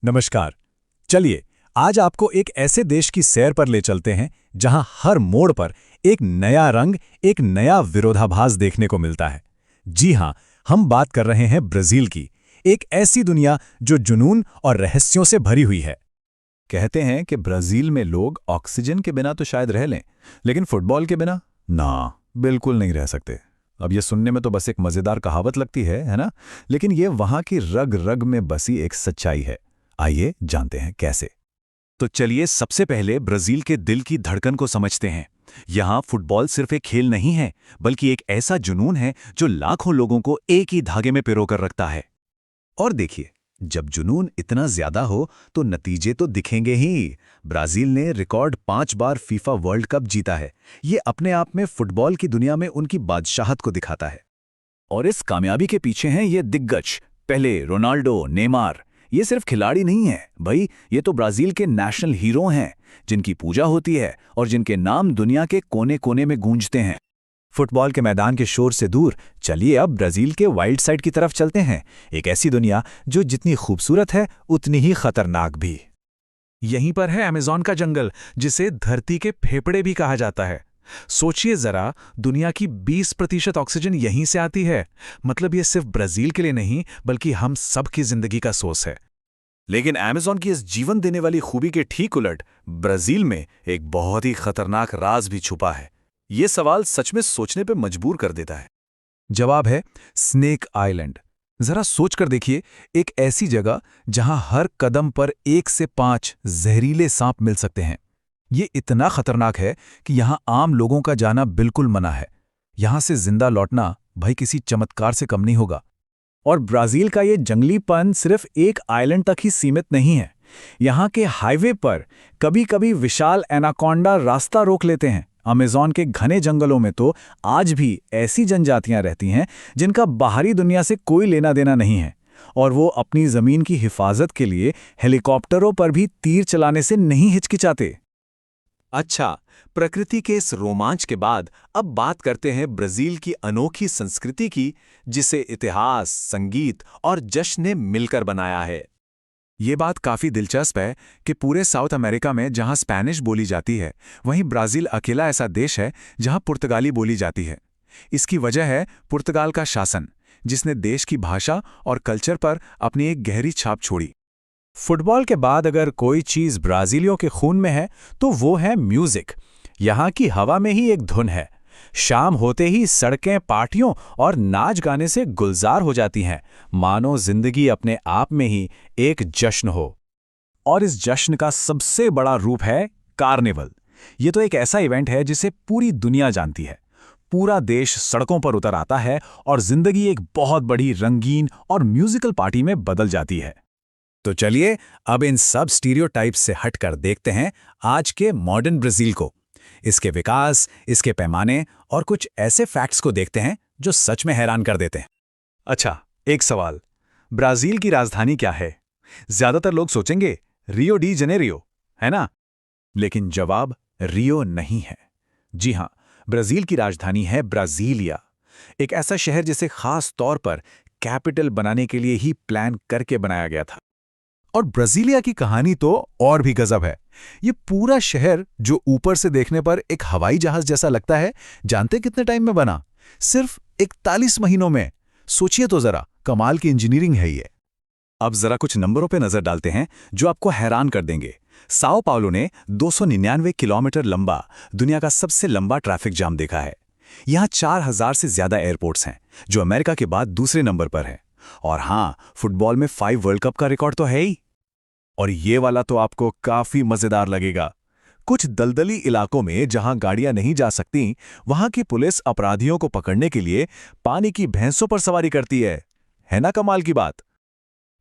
नमस्कार। चलिए आज आपको एक ऐसे देश की सैर पर ले चलते हैं जहां हर मोड़ पर एक नया रंग, एक नया विरोधाभास देखने को मिलता है। जी हां, हम बात कर रहे हैं ब्राजील की, एक ऐसी दुनिया जो जुनून और रहस्यों से भरी हुई है। कहते हैं कि ब्राजील में लोग ऑक्सीजन के बिना तो शायद रह लें, लेकिन फुटबॉल के बिना ना, बिल्कुल नहीं रह सकते। अब ये सुनने में तो बस एक मजेदार कहावत लगती है ना? लेकिन ये वहां की रग रग में बसी एक सच्चाई है। आइए जानते हैं कैसे। तो चलिए सबसे पहले ब्राजील के दिल की धड़कन को समझते हैं। यहाँ फुटबॉल सिर्फ एक खेल नहीं है, बल्कि एक ऐसा जुनून है जो लाखों लोगों को एक ही धागे में पिरोकर रखता है। और देखिए, जब जुनून इतना ज्यादा हो तो नतीजे तो दिखेंगे ही। ब्राजील ने रिकॉर्ड 5 बार फीफा वर्ल्ड कप जीता है। ये अपने आप में फुटबॉल की दुनिया में उनकी बादशाहत को दिखाता है। और इस कामयाबी के पीछे हैं ये दिग्गज, पहले रोनाल्डो, नेमार। ये सिर्फ खिलाड़ी नहीं है भाई, ये तो ब्राजील के नेशनल हीरो हैं, जिनकी पूजा होती है और जिनके नाम दुनिया के कोने कोने में गूंजते हैं। फुटबॉल के मैदान के शोर से दूर चलिए अब ब्राजील के वाइल्ड साइड की तरफ चलते हैं। एक ऐसी दुनिया जो जितनी खूबसूरत है उतनी ही खतरनाक भी। यहीं पर है अमेज़न का जंगल, जिसे धरती के फेफड़े भी कहा जाता है। सोचिए जरा, दुनिया की 20% ऑक्सीजन यहीं से आती है। मतलब ये सिर्फ ब्राजील के लिए नहीं, बल्कि हम सब की जिंदगी का सोर्स है। लेकिन अमेज़न की इस जीवन देने वाली खूबी के ठीक उलट ब्राजील में एक बहुत ही खतरनाक राज भी छुपा है। ये सवाल सच में सोचने पे मजबूर कर देता है। जवाब है स्नेक आइलैंड। जरा सोचकर देखिए, एक ऐसी जगह जहां हर कदम पर 1 से 5 जहरीले सांप मिल सकते हैं। ये इतना खतरनाक है कि यहां आम लोगों का जाना बिल्कुल मना है। यहां से जिंदा लौटना भाई किसी चमत्कार से कम नहीं होगा। और ब्राजील का ये जंगलीपन सिर्फ एक आइलैंड तक ही सीमित नहीं है। यहाँ के हाईवे पर कभी-कभी विशाल एनाकोंडा रास्ता रोक लेते हैं। अमेज़न के घने जंगलों में तो आज भी ऐसी जनजातियां रहती हैं जिनका बाहरी दुनिया से कोई लेना देना नहीं है, और वो अपनी जमीन की हिफाजत के लिए हेलीकॉप्टरों पर भी तीर चलाने से नहीं हिचकिचाते। अच्छा, प्रकृति के इस रोमांच के बाद अब बात करते हैं ब्राजील की अनोखी संस्कृति की, जिसे इतिहास, संगीत और जश्न ने मिलकर बनाया है। ये बात काफी दिलचस्प है कि पूरे साउथ अमेरिका में जहां स्पेनिश बोली जाती है, वहीं ब्राजील अकेला ऐसा देश है जहां पुर्तगाली बोली जाती है। इसकी वजह है पुर्तगाल का शासन, जिसने देश की भाषा और कल्चर पर अपनी एक गहरी छाप छोड़ी। फुटबॉल के बाद अगर कोई चीज़ ब्राज़ीलियों के खून में है तो वो है म्यूजिक। यहाँ की हवा में ही एक धुन है। शाम होते ही सड़कें पार्टियों और नाच गाने से गुलजार हो जाती हैं, मानो जिंदगी अपने आप में ही एक जश्न हो। और इस जश्न का सबसे बड़ा रूप है कार्निवल। ये तो एक ऐसा इवेंट है जिसे पूरी दुनिया जानती है। पूरा देश सड़कों पर उतर आता है और जिंदगी एक बहुत बड़ी रंगीन और म्यूजिकल पार्टी में बदल जाती है। तो चलिए अब इन सब स्टीरियोटाइप्स से हटकर देखते हैं आज के मॉडर्न ब्राजील को, इसके विकास, इसके पैमाने और कुछ ऐसे फैक्ट्स को देखते हैं जो सच में हैरान कर देते हैं। अच्छा, एक सवाल, ब्राजील की राजधानी क्या है? ज्यादातर लोग सोचेंगे रियो डी जनेरियो, है ना? लेकिन जवाब रियो नहीं है। जी हां, ब्राजील की राजधानी है ब्राजीलिया, एक ऐसा शहर जिसे खास तौर पर कैपिटल बनाने के लिए ही प्लान करके बनाया गया था। और ब्राजीलिया की कहानी तो और भी गजब है। ये पूरा शहर जो ऊपर से देखने पर एक हवाई जहाज जैसा लगता है, जानते कितने टाइम में बना? सिर्फ 41 महीनों में। सोचिए तो जरा, कमाल की इंजीनियरिंग है ये। अब जरा कुछ नंबरों पे नजर डालते हैं जो आपको हैरान कर देंगे। साओ पाउलो ने 299 किलोमीटर लंबा दुनिया का सबसे लंबा ट्रैफिक जाम देखा है। यहाँ 4000 से ज्यादा एयरपोर्ट्स हैं, जो अमेरिका के बाद दूसरे नंबर पर है। और हाँ, फुटबॉल में 5 वर्ल्ड कप का रिकॉर्ड तो है ही। और ये वाला तो आपको काफी मजेदार लगेगा। कुछ दलदली इलाकों में जहां गाड़ियां नहीं जा सकती, वहां की पुलिस अपराधियों को पकड़ने के लिए पानी की भैंसों पर सवारी करती है ना कमाल की बात?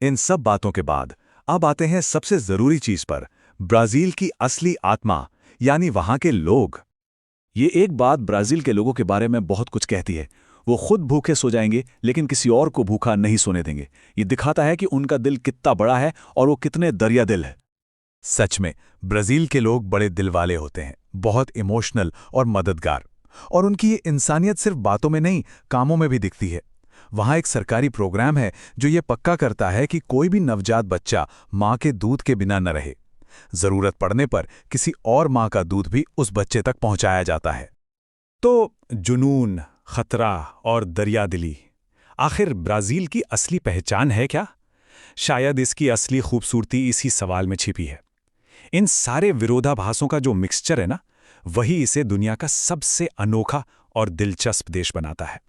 इन सब बातों के बाद अब आते हैं सबसे जरूरी चीज पर, ब्राजील की असली आत्मा, यानी वहां के लोग। ये एक बात ब्राजील के लोगों के बारे में बहुत कुछ कहती है। वो खुद भूखे सो जाएंगे लेकिन किसी और को भूखा नहीं सोने देंगे। ये दिखाता है कि उनका दिल कितना बड़ा है और वो कितने दरिया दिल है। सच में ब्राजील के लोग बड़े दिल वाले होते हैं, बहुत इमोशनल और मददगार। और उनकी ये इंसानियत सिर्फ बातों में नहीं, कामों में भी दिखती है। वहाँ एक सरकारी प्रोग्राम है जो ये पक्का करता है कि कोई भी नवजात बच्चा माँ के दूध के बिना न रहे। जरूरत पड़ने पर किसी और माँ का दूध भी उस बच्चे तक पहुँचाया जाता है। तो जुनून, खतरा और दरियादिली, आखिर ब्राज़ील की असली पहचान है क्या? शायद इसकी असली खूबसूरती इसी सवाल में छिपी है। इन सारे विरोधाभासों का जो मिक्सचर है ना, वही इसे दुनिया का सबसे अनोखा और दिलचस्प देश बनाता है।